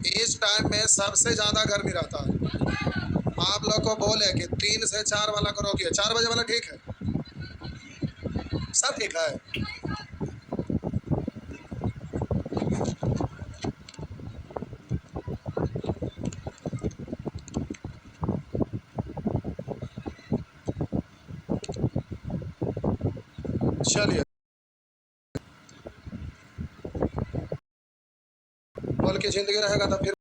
इस टाइम में सबसे ज्यादा गर्मी रहता है। आप लोग को बोले कि 3 से 4 वाला को रोकिए, 4 बजे वाला ठीक है, सब ठीक है। चलिए, बोल की जिंदगी रहेगा तो फिर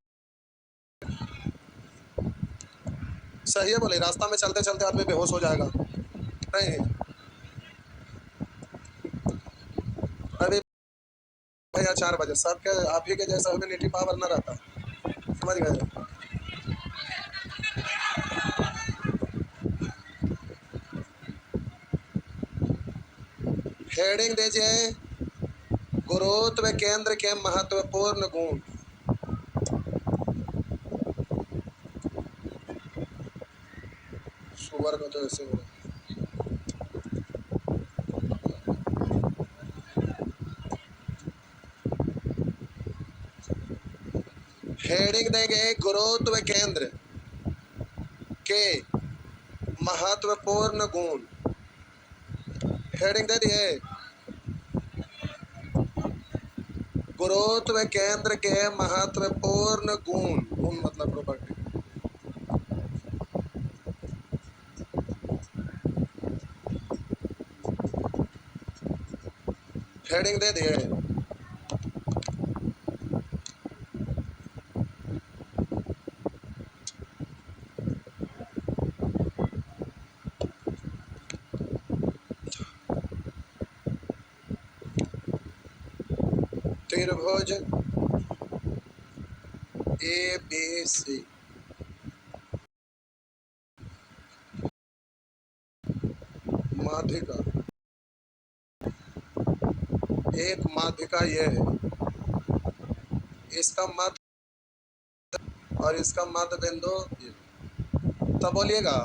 सही है। बोले रास्ता में चलते चलते आदमी बेहोश हो जाएगा। नहीं, अभी भैया 4 बजे सबके आप ही के जैसा ह्यूमैनिटी पावर न रहता, समझ गए। हेडिंग दीजिए, गुरुत्व केंद्र के महत्वपूर्ण गुण। सुअर का तो ऐसे हो रहा है। हेडिंग देंगे, गुरुत्व केंद्र के महत्वपूर्ण गुण। हेडिंग दे दिए, गुरुत्व केंद्र के महत्वपूर्ण गुण। गुण मतलब प्रॉपर्टी। हेडिंग दे दिए, त्रिभुज ए बी सी माध्यिका, एक माध्यिका ये है, इसका मध्य और इसका मध्य बिंदु। तो बोलिएगा,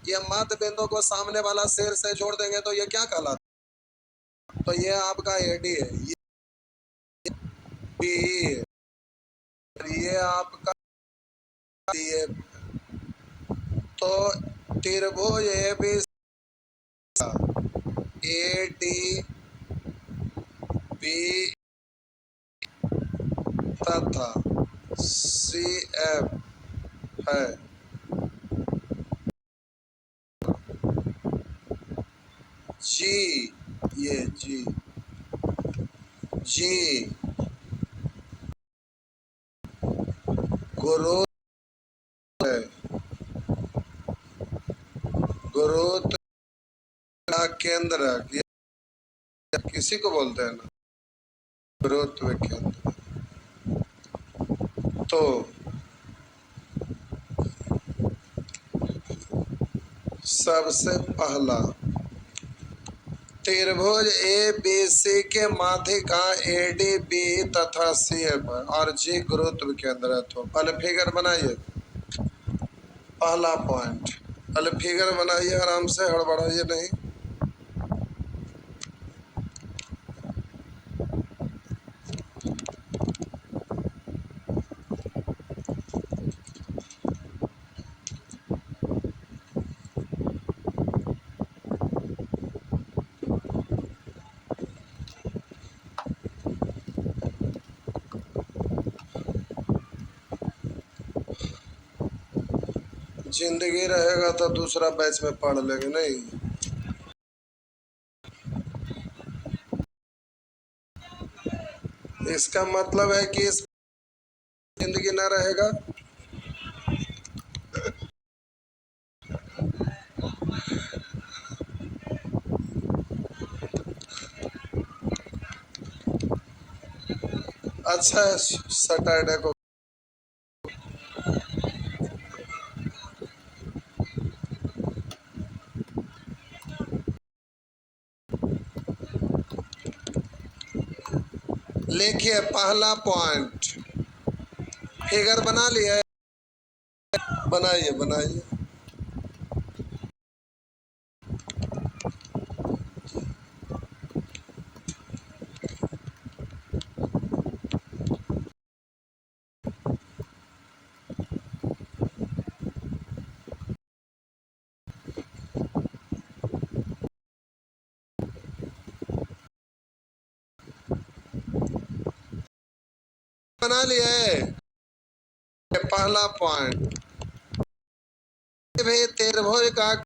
ये मध्य बिंदु को सामने वाला शेर से जोड़ देंगे तो ये क्या कहलाता? तो ये आपका एडी है, ये बी है, ये आपका डी है। तो त्रिभुज A B A D B तथा सी एफ है। जी, ये जी जी गुरुत्व है, गुरुत्व का केंद्र किसी को बोलते हैं ना, गुरुत्व केंद्र। तो सबसे पहला त्रिभुज ए बी सी के माध्यिका ए डी बी तथा सी एफ और जी गुरुत्व केंद्र है। तो पहले फिगर बनाइए, पहला पॉइंट पहले फिगर बनाइए, आराम से हड़बड़ाइए नहीं। जिंदगी रहेगा तो दूसरा बैच में पढ़ लेंगे। नहीं, इसका मतलब है कि इस जिंदगी ना रहेगा। अच्छा, सैटरडे को लिखिए, पहला पॉइंट फिगर बना लिया, बनाइए बनाइए। बना लिए। पहला पॉइंट, भी त्रिभुज का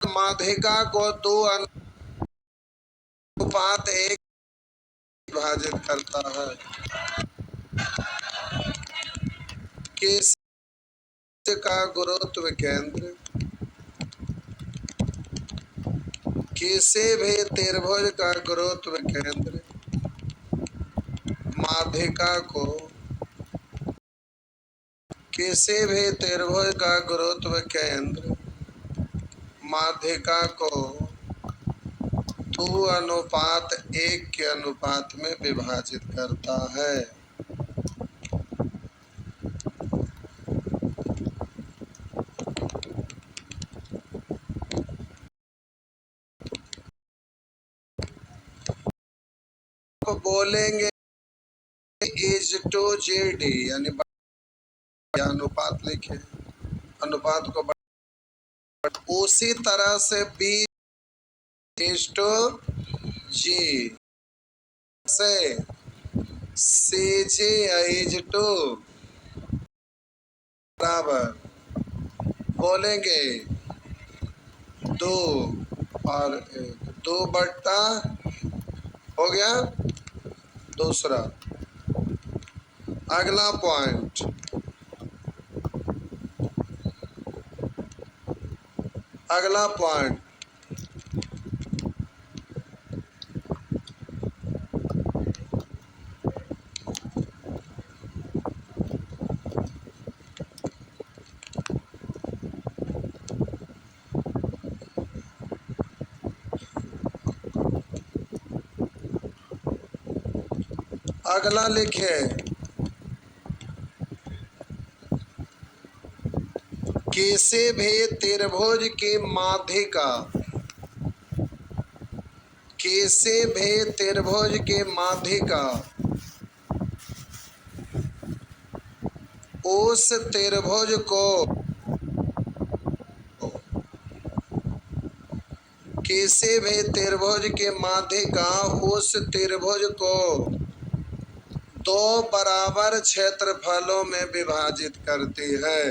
माध्यिका को दो अनुपात एक विभाजित करता है। किस का गुरुत्व केंद्र किसी भी त्रिभुज का गुरुत्व केंद्र माध्यिका को किसी भी त्रिभुज का गुरुत्व केंद्र माध्यिका को 2:1 के अनुपात में विभाजित करता है। तो बोलेंगे H2GD यानी अनुपात लिखे, अनुपात को उसी तरह से B/G से CG/H2 बराबर बोलेंगे 2 और 1, 2 हो गया। दूसरा अगला पॉइंट, अगला पॉइंट अगला लिखे, किसी भी त्रिभुज की माध्यिका किसी भी त्रिभुज की माध्यिका उस त्रिभुज को किसी भी त्रिभुज की माध्यिका उस त्रिभुज को 2 बराबर क्षेत्रफलों में विभाजित करती है।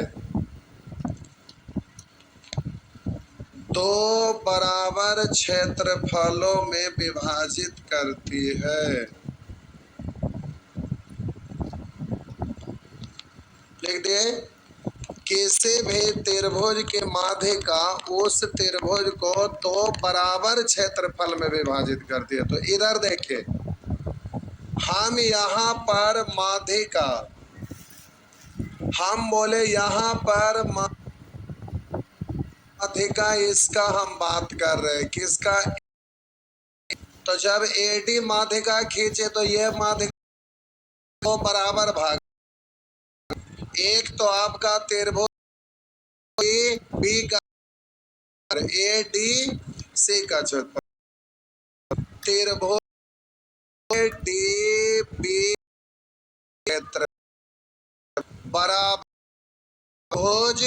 2 बराबर क्षेत्रफलों में विभाजित करती है। लिख दिए, किसी भी त्रिभुज की माध्यिका उस त्रिभुज को 2 बराबर क्षेत्रफल में विभाजित करती है। तो इधर देखिए, हम यहाँ पर माध्यिका, हम बोले यहाँ पर माध्यिका, इसका हम बात कर रहे हैं, किसका? तो जब AD माध्यिका खींचे तो ये माध्यिका 2 बराबर भाग, एक तो आपका त्रिभुज B का ADC का क्षेत्रफल, त्रिभुज DB क्षेत्र बराबर भुज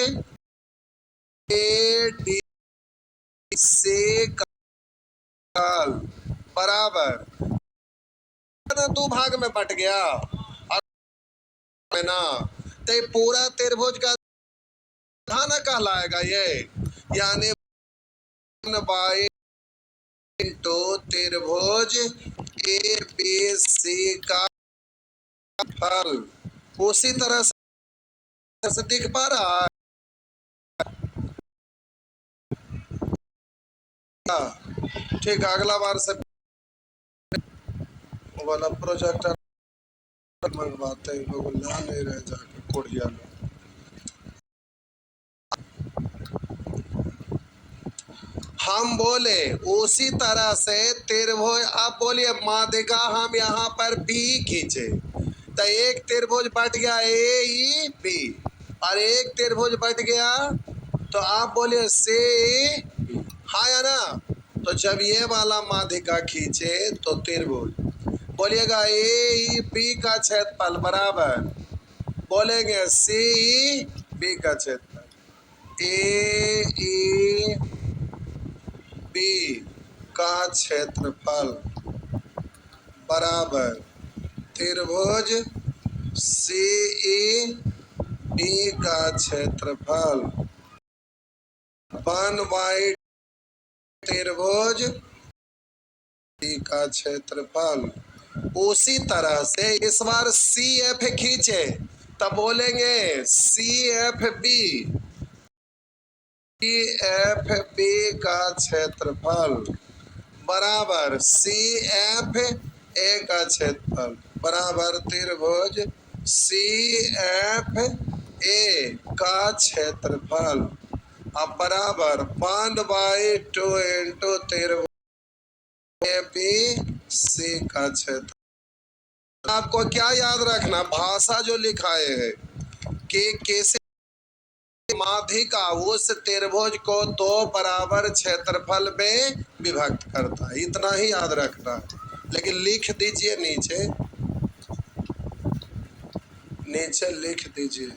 ADC का बराबर 2 भाग में बट गया ना, तो पूरा त्रिभुज का ना कहलाएगा ये, यानी 1/, त्रिभुज ABC का फल उसी तरह से दिख पा रहा है। ठीक, अगला बार से वाला प्रोजेक्टर मंगवाते हैं, लोग ला नहीं रहे जाके कोरिया में। हम बोले उसी तरह से त्रिभुज, आप बोलिए माध्यिका हम यहाँ पर B खींचे तो एक त्रिभुज बट गया AEB और एक त्रिभुज बट गया, तो आप बोलिए C, हाँ या ना? तो जब ये वाला माध्यिका खींचे तो त्रिभुज बोलिएगा AEB का क्षेत्रफल बराबर बोलेंगे CEB का क्षेत्रफल, AEB का क्षेत्रफल बराबर त्रिभुज सी ई बी का क्षेत्रफल 1/2 त्रिभुज डी का क्षेत्रफल। उसी तरह से इस बार सी एफ खींचे तब बोलेंगे सी एफ बी का क्षेत्रफल बराबर सी एफ ए का क्षेत्रफल बराबर त्रिभुज सी एफ ए का क्षेत्रफल अब बराबर 1/2 इंटू त्रिभुज ए बी सी का क्षेत्र। आपको क्या याद रखना, भाषा जो लिखाए है कि कैसे माधि का उस त्रिभुज को दो बराबर क्षेत्रफल में विभक्त करता है, इतना ही याद रखना है। लेकिन लिख दीजिए नीचे, नीचे लिख दीजिए।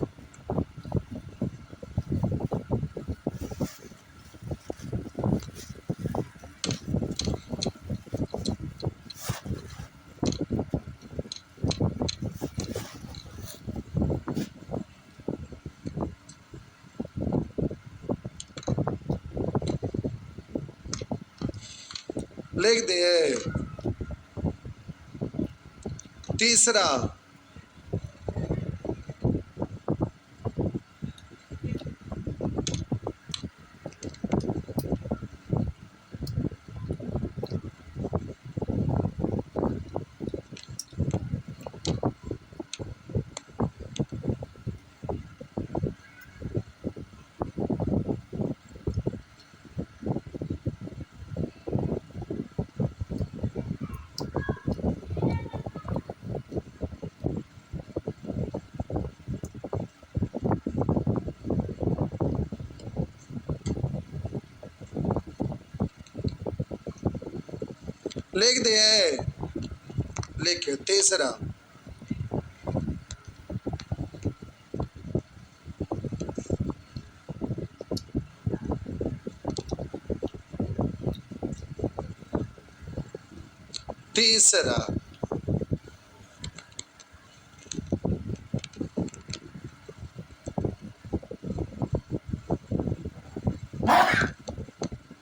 लिख दिए। तीसरा लिख दिए, लिखे तीसरा तीसरा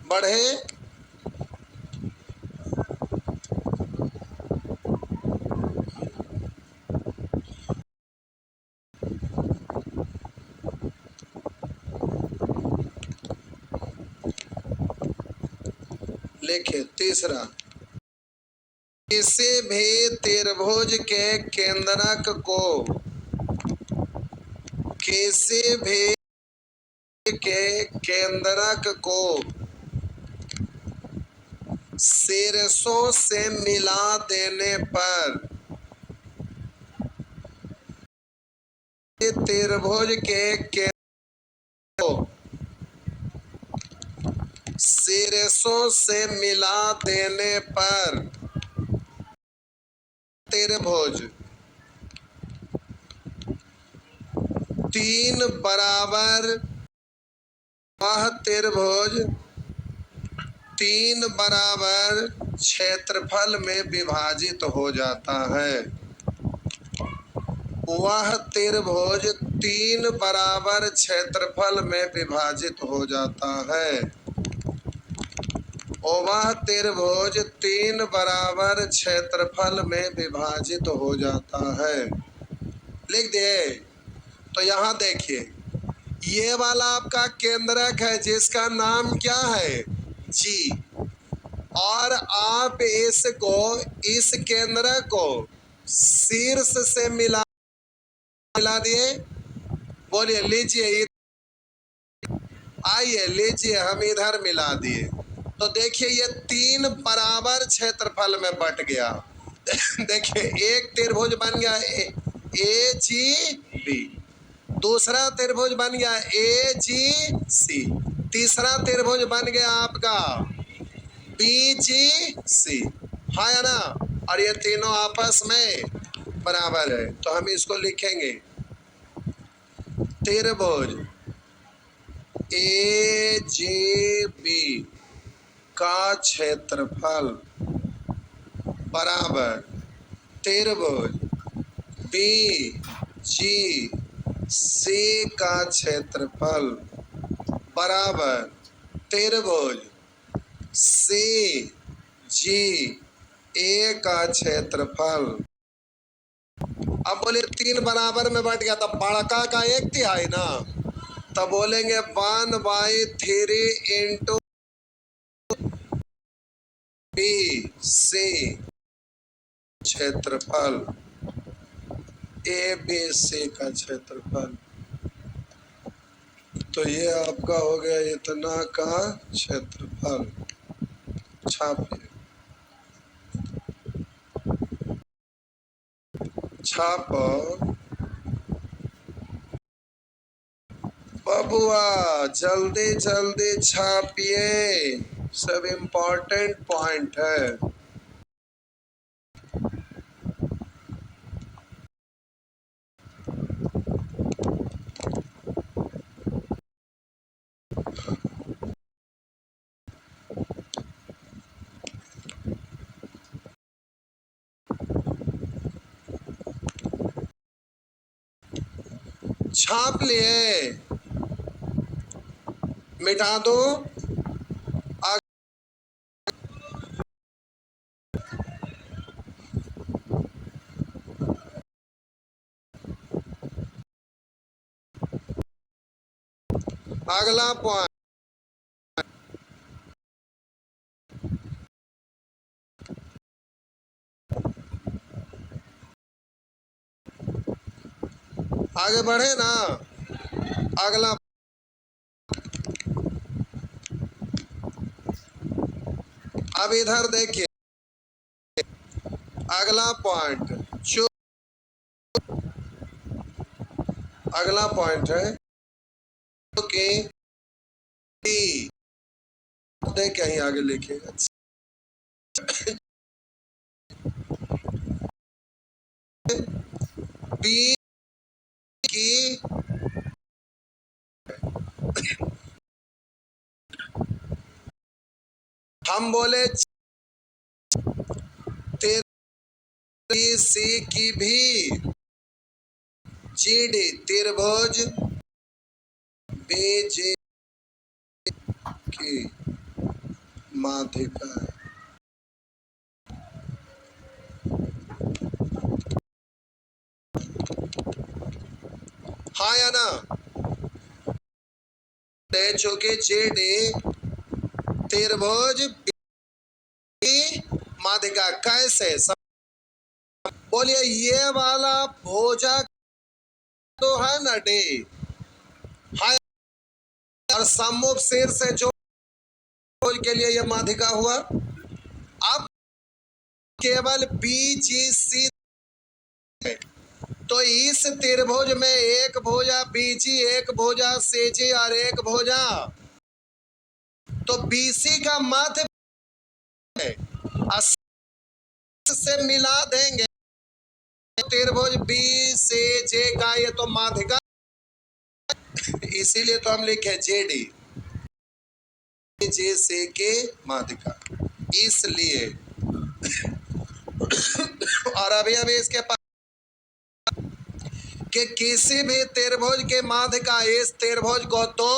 बढ़े लिखे तीसरा किसी भी त्रिभुज के केंद्रक को किसी भी के केंद्रक को शीर्षों से मिला देने पर त्रिभुज के केंद्र को शीर्षों से मिला देने पर त्रिभुज तीन बराबर वह त्रिभुज तीन बराबर क्षेत्रफल में विभाजित हो जाता है। वह त्रिभुज तीन बराबर क्षेत्रफल में विभाजित हो जाता है। और वह त्रिभुज तीन बराबर क्षेत्रफल में विभाजित हो जाता है। लिख दिए। तो यहाँ देखिए, ये वाला आपका केंद्रक है जिसका नाम क्या है, जी। और आप इसको इस केंद्र को शीर्ष से मिला दिए। बोलिए, लीजिए, आइए लीजिए, हम इधर मिला दिए। तो देखिए ये तीन बराबर क्षेत्रफल में बट गया। देखिए एक त्रिभुज बन गया ए जी बी, दूसरा त्रिभुज बन गया ए जी सी, तीसरा त्रिभुज बन गया आपका बी जी सी, है ना। और ये तीनों आपस में बराबर है। तो हम इसको लिखेंगे त्रिभुज ए जी बी का क्षेत्रफल बराबर त्रिभुज बी जी सी का क्षेत्रफल बराबर त्रिभुज सी जी ए का क्षेत्रफल। अब बोले 3 बराबर में बट गया, तब बड़का का 1/3 ना, तब बोलेंगे 1/3 इंटू बी सी क्षेत्रफल ए बी सी का क्षेत्रफल। तो ये आपका हो गया इतना का क्षेत्रफल। छापिए, छापो बबुआ, जल्दी जल्दी छापिए, सब इम्पोर्टेंट पॉइंट है। छाप लिए, मिटा दो। अगला पॉइंट, आगे बढ़े ना। अगला, अब इधर देखिए, अगला पॉइंट अगला पॉइंट है कि डी, देख कहीं आगे लिखिएगा, बी की हम बोले तेरी सी की भी जी डी त्रिभुज बीजी की माध्यिका है। हाँ या ना? चूंकि जी डी त्रिभुज माध्यिका कैसे, बोलिए ये वाला भुजा तो है ना डी, हाँ, और सम्मुख सिर से जो के लिए ये माध्यिका हुआ। अब केवल बी जी सी है, तो इस त्रिभुज में एक भुजा बीजी, एक भुजा सीजी और एक भुजा, तो बीसी का माध्य से मिला देंगे त्रिभुज बी सी जे का, ये तो माध्यिका, इसीलिए तो हम लिखे जेडी जे से के माध्यिका, इसलिए। और अभी इसके पास कि किसी भी त्रिभुज के माध्यिका इस त्रिभुज को तो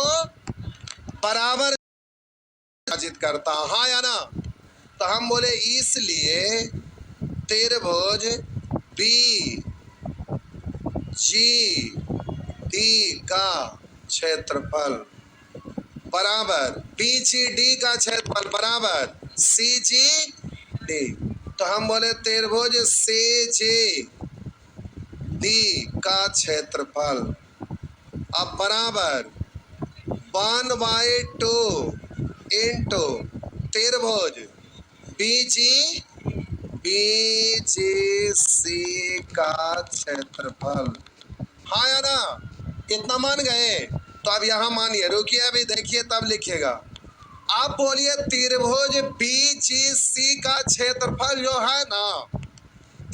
बराबर विभाजित करता, हाँ या ना? तो हम बोले इसलिए त्रिभुज बी जी डी का क्षेत्रफल बराबर बी जी डी का क्षेत्रफल बराबर सी जी डी। तो हम बोले त्रिभुज सी जी डी का क्षेत्रफल अब बराबर 1/2 इंटू त्रिभुज बीजी सी का क्षेत्रफल, हाँ या ना? इतना मान गए? तो अब यहां मानिए, रुकिए अभी देखिए तब लिखिएगा। आप बोलिए त्रिभुज बीजीसी का क्षेत्रफल जो है ना,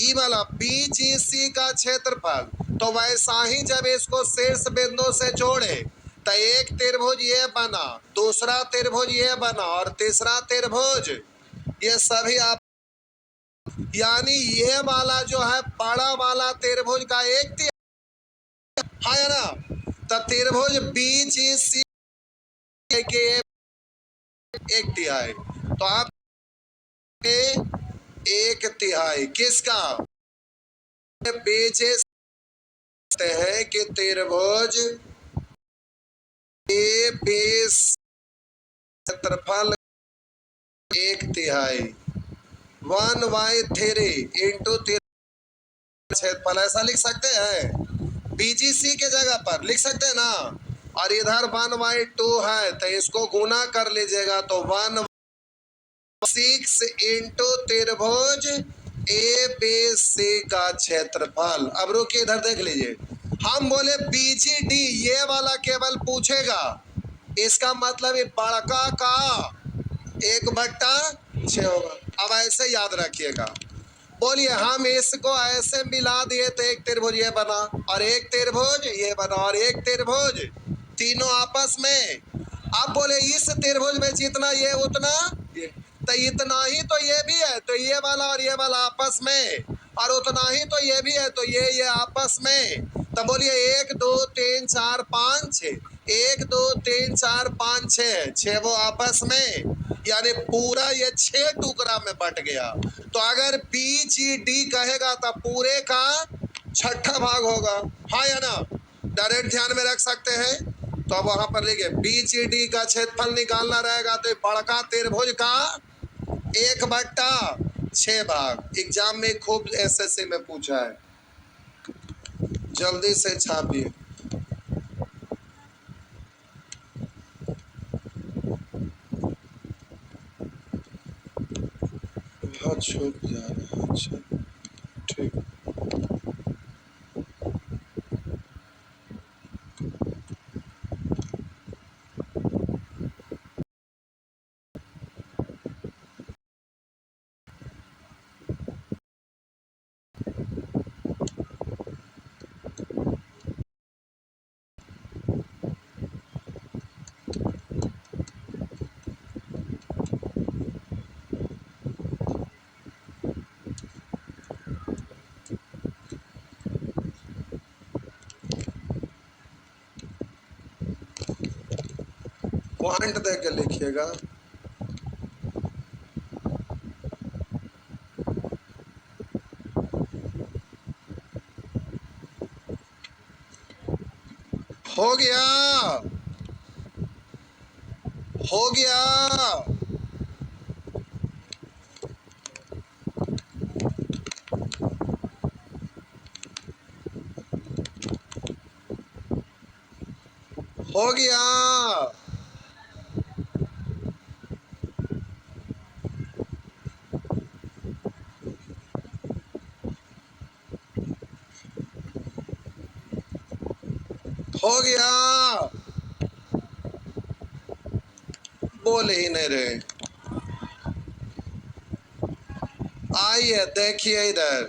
ई वाला बीजीसी का क्षेत्रफल, तो वैसा ही जब इसको शीर्ष बिंदु से जोड़े तो एक त्रिभुज ये बना, दूसरा त्रिभुज ये बना और तीसरा त्रिभुज, ये सभी आप यानी ये वाला जो है बड़ा वाला त्रिभुज का एक तिहाई है ना। तो त्रिभुज BGC के एक तिहाई, तो आप एक तिहाई किसका बेचे सकते हैं कि त्रिभुज ए बेस क्षेत्रफल एक तिहाई 1/3 इंटू क्षेत्रफल, ऐसा लिख सकते हैं। BGC के जगह पर लिख सकते हैं ना। और इधर 1/2 है तो इसको गुना कर लीजिएगा तो 1/6 इंटू त्रिभुज ABC का क्षेत्रफल। अब रुकिए इधर देख लीजिए, हम बोले BGD ये वाला केवल पूछेगा, इसका मतलब ये बड़का का 1/6 होगा। अब ऐसे याद रखिएगा, बोलिए हम इसको ऐसे मिला दिए तो एक त्रिभुज ये बना और एक त्रिभुज ये बना और एक त्रिभुज, तीनों आपस में। अब बोले इस त्रिभुज में जितना ये उतना ये, तो इतना ही तो ये भी है, तो ये वाला और ये वाला आपस में, और उतना ही तो ये भी है, तो ये आपस में। तो बोलिए 1 2 3 4 5 6, 1 2 3 4 5 6, 6 वो आपस में, यानी पूरा ये 6 टुकड़ा में बट गया। तो अगर BGD कहेगा तो पूरे का छठा भाग होगा, हाँ या ना। डायरेक्ट ध्यान में रख सकते हैं। तो अब वहां पर लिखे BGD का क्षेत्रफल निकालना रहेगा तो बड़का त्रिभुज का 1/6 भाग। एग्जाम में खूब SSC में पूछा है, जल्दी से छापिए। बहुत छुप जा रहा है। अच्छा ठीक, पॉइंट दे के लिखिएगा। हो गया, हो गया, हो गया। हो गया, बोल ही नहीं रहे। आइए देखिए इधर,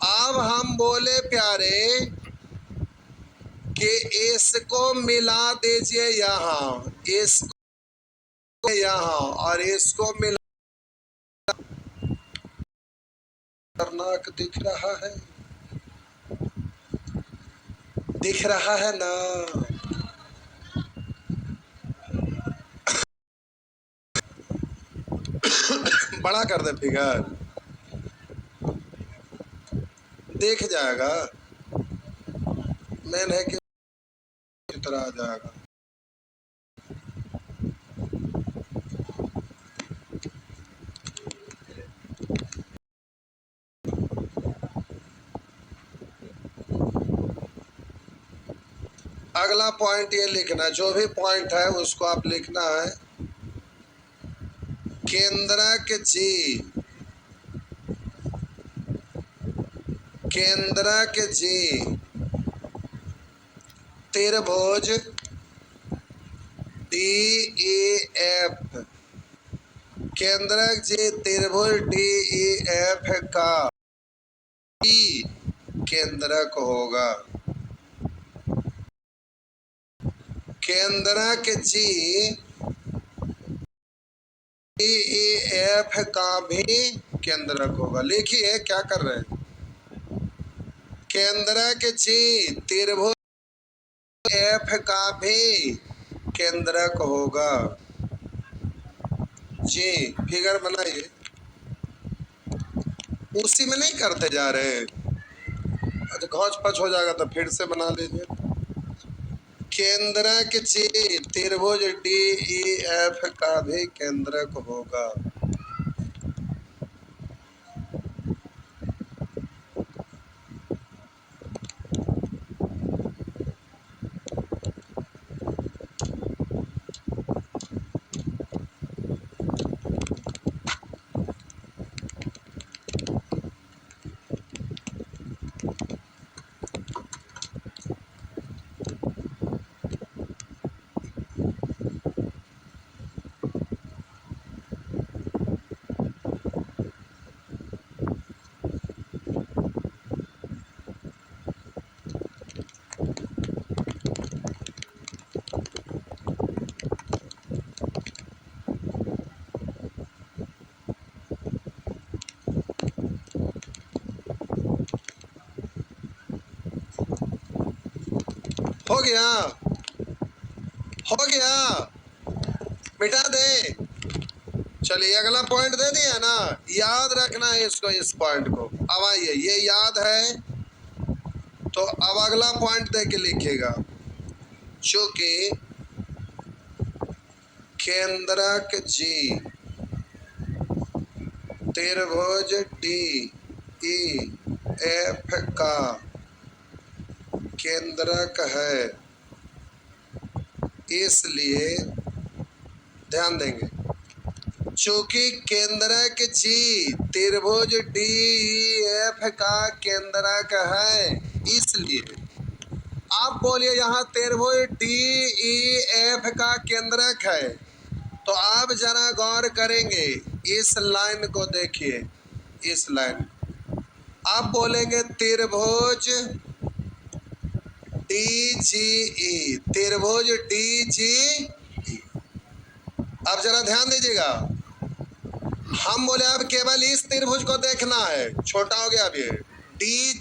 अब हम बोले प्यारे कि इसको मिला दीजिए यहाँ, इसको यहाँ और इसको मिला। खतरनाक दिख रहा है, दिख रहा है ना। बड़ा कर दे फिगर, देख जाएगा। मेन है कि इतना आ जाएगा। अगला पॉइंट ये लिखना, जो भी पॉइंट है उसको आप लिखना है। केंद्रक जी, केंद्रक जी त्रिभुज DEF, केंद्रक जी त्रिभुज DEF का ई केंद्रक होगा। केंद्रक जी DEF का भी केंद्रक होगा। लिखिए क्या कर रहे हैं। केंद्रक जी त्रिभुज एफ का भी केंद्रक होगा। जी फिगर बनाइए। उसी में नहीं करते जा रहे हैं। अच्छा घौच पच हो जाएगा तो फिर से बना लीजिए। केंद्रक जी त्रिभुज डी ई एफ का भी केंद्रक होगा। हो गया, हो गया, मिटा दे। चलिए अगला पॉइंट दे दिया ना, याद रखना है इसको, इस पॉइंट को। अब आइए, ये याद है तो अब अगला पॉइंट दे के लिखिएगा। चूंकि केंद्रक जी त्रिभुज डी ई एफ का केंद्रक है, इसलिए ध्यान देंगे। चूंकि केंद्रक जी त्रिभुज डी ई एफ का केंद्रक है, इसलिए आप बोलिए यहाँ त्रिभुज डी ई एफ का केंद्रक है, तो आप जरा गौर करेंगे, इस लाइन को देखिए, इस लाइन आप बोलेंगे त्रिभुज डी जी ई, त्रिभुज डी जी ई। अब जरा ध्यान दीजिएगा, हम बोले अब केवल इस त्रिभुज को देखना है, छोटा हो गया अब ये डी,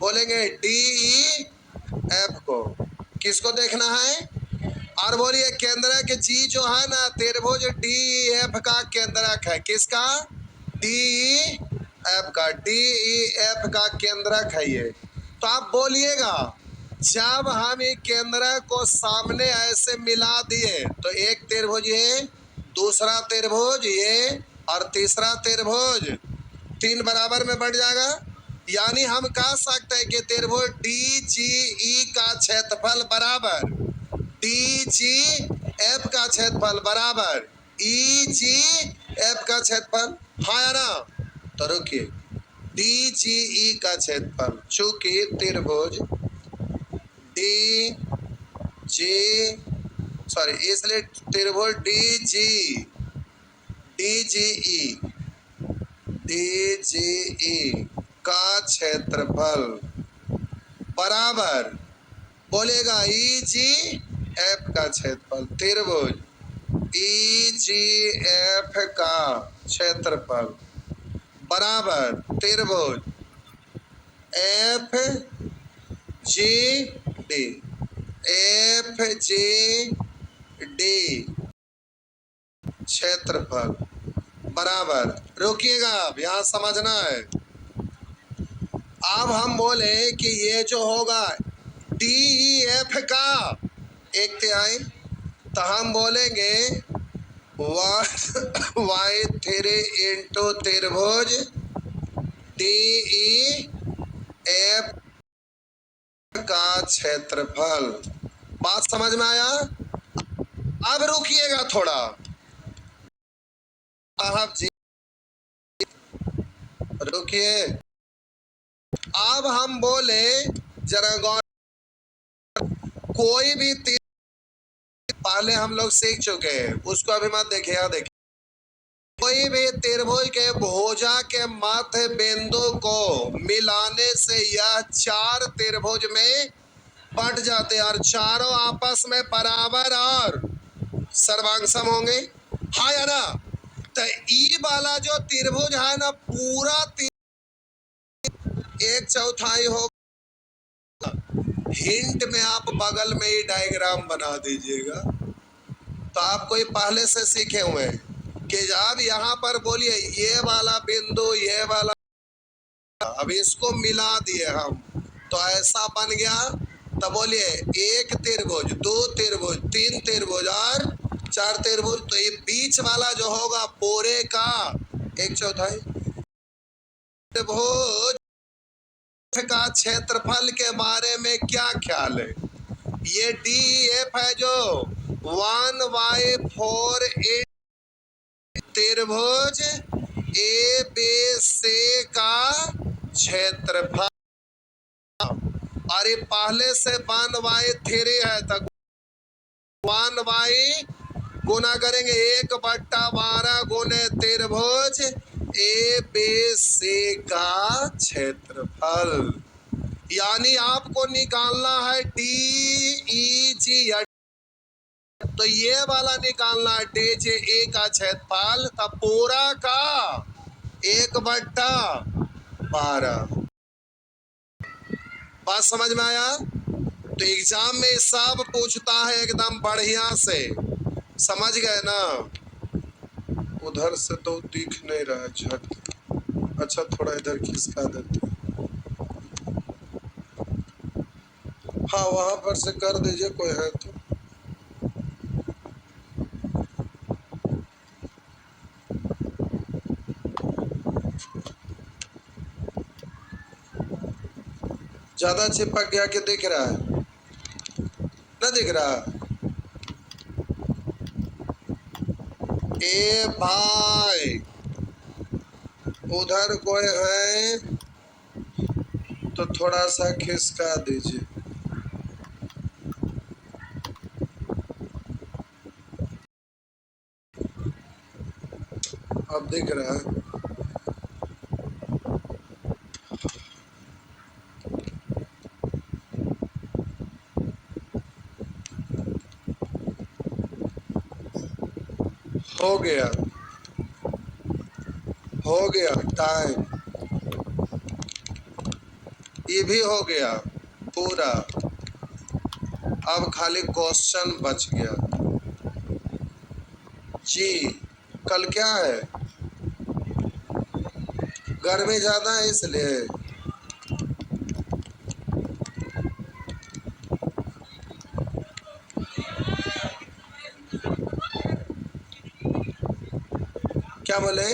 बोलेंगे डी ई एफ को, किसको देखना है। और बोलिए केंद्रक जी जो है ना, त्रिभुज डी ई एफ का केंद्रक है, किसका, डी ई एफ का, डी ई एफ का केंद्रक है ये। तो आप बोलिएगा जब हम ये केंद्रक को सामने ऐसे मिला दिए तो एक त्रिभुज ये, दूसरा त्रिभुज ये, और तीसरा त्रिभुज, तीन बराबर में बढ़ जाएगा। यानी हम कह सकते हैं कि त्रिभुज डी जी ई का क्षेत्रफल बराबर डी जी एफ का क्षेत्रफल बराबर ई जी एफ का क्षेत्रफल, हाँ या ना। तो रुकिए, डी जी ई का क्षेत्रफल, चूंकि त्रिभुज डी जी, सॉरी, इसलिए त्रिभुज डी जी ई का क्षेत्रफल बराबर, बोलेगा ई जी एफ का क्षेत्रफल, त्रिभुज ई जी एफ का क्षेत्रफल बराबर त्रिभुज F G D, F G D क्षेत्रफल बराबर, रुकिएगा अब यहाँ समझना है। अब हम बोले कि ये जो होगा डी ई एफ का 1/3, तो हम बोलेंगे वाई 3 इंटू त्रिभुज डी ई एफ का क्षेत्रफल। बात समझ में आया। अब रुकिएगा थोड़ा, साहब जी रुकिए। अब हम बोले जरा गौर, कोई भी पहले हम लोग सीख चुके हैं, उसको अभी मत देखिए, यहाँ देखिए। कोई भी त्रिभुज के भुजा के मध्य बिंदु को मिलाने से यह 4 त्रिभुज में बंट जाते हैं और चारों आपस में बराबर और सर्वांगसम होंगे, हाँ या ना। तो ई वाला जो त्रिभुज है ना, पूरा 1/4 हो। हिंट में आप बगल में ही डायग्राम बना दीजिएगा। तो आप कोई पहले से सीखे हुए हैं कि जब यहाँ पर बोलिए ये वाला बिंदु, ये वाला, अब इसको मिला दिए हम, तो ऐसा बन गया। तो बोलिए 1 त्रिभुज, 2 त्रिभुज, 3 त्रिभुज और 4 त्रिभुज। तो ये बीच वाला जो होगा पूरे का 1/4। त्रिभुज का क्षेत्रफल के बारे में क्या ख्याल है? ये DF है जो 1/4 त्रिभुज ABC का क्षेत्रफल। अरे पहले से 1/3 है, तो 1 गुना करेंगे 1/12 गुने त्रिभुज ABC का क्षेत्रफल। यानी आपको निकालना है DEG, तो ये वाला निकालना है DGA का क्षेत्रफल, तब पूरा का 1/12। बात समझ में आया? तो एग्जाम में सब पूछता है एकदम बढ़िया से, समझ गए ना? उधर से तो दिख नहीं रहा है झट। अच्छा थोड़ा इधर खिसका देते। हाँ वहां पर से कर दीजिए, कोई है तो। ज्यादा चिपक गया कि दिख रहा है? न दिख रहा? ए भाई उधर कोई है तो थोड़ा सा खिसका दीजिए। अब दिख रहा है? हो गया, हो गया टाइम, ये भी हो गया पूरा। अब खाली क्वेश्चन बच गया जी। कल क्या है? गर्मी ज्यादा है इसलिए। क्या बोले?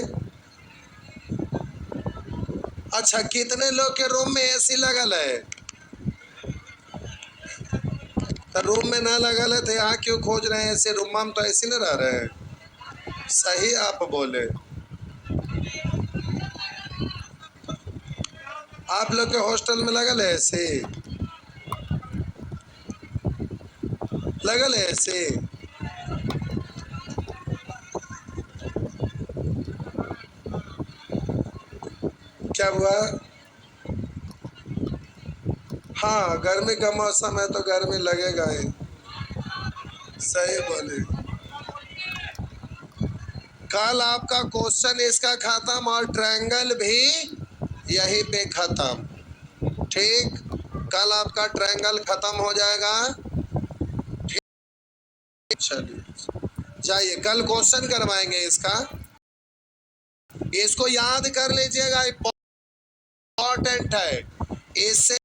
अच्छा कितने लोग के रूम में AC लगल है? तो रूम में ना लगल है तो यहाँ क्यों खोज रहे हैं ऐसे? रूम में तो ऐसे न रह रहे हैं। सही आप बोले। आप लोग के हॉस्टल में लगल है ऐसे? लगल है ऐसे? क्या हुआ? हाँ गर्मी का मौसम है तो गर्मी लगेगा ही। सही बोले। कल आपका क्वेश्चन इसका खत्म और ट्रायंगल भी यहीं पे खत्म। ठीक, कल आपका ट्रायंगल खत्म हो जाएगा। चलिए जाइए, कल क्वेश्चन करवाएंगे इसका, इसको याद कर लीजिएगा, इम्पोर्टेंट है। इससे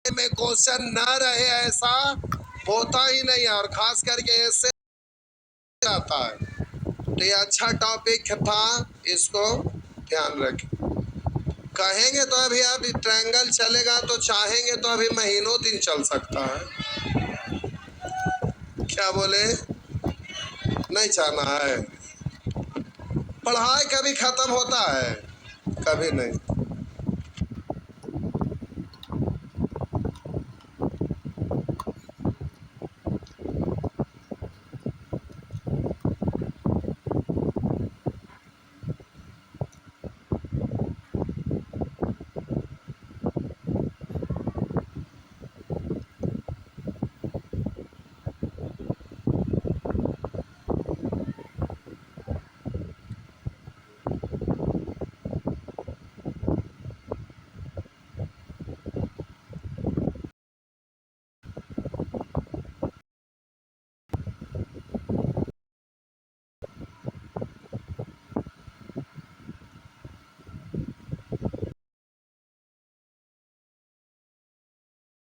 में क्वेश्चन ना रहे ऐसा होता ही नहीं है, और खास करके इससे आता है। तो ये अच्छा टॉपिक था, इसको ध्यान रखें। कहेंगे तो अभी आप ट्रायंगल चलेगा, तो चाहेंगे तो अभी महीनों दिन चल सकता है। क्या बोले? नहीं चाहना है? पढ़ाई कभी खत्म होता है? कभी नहीं।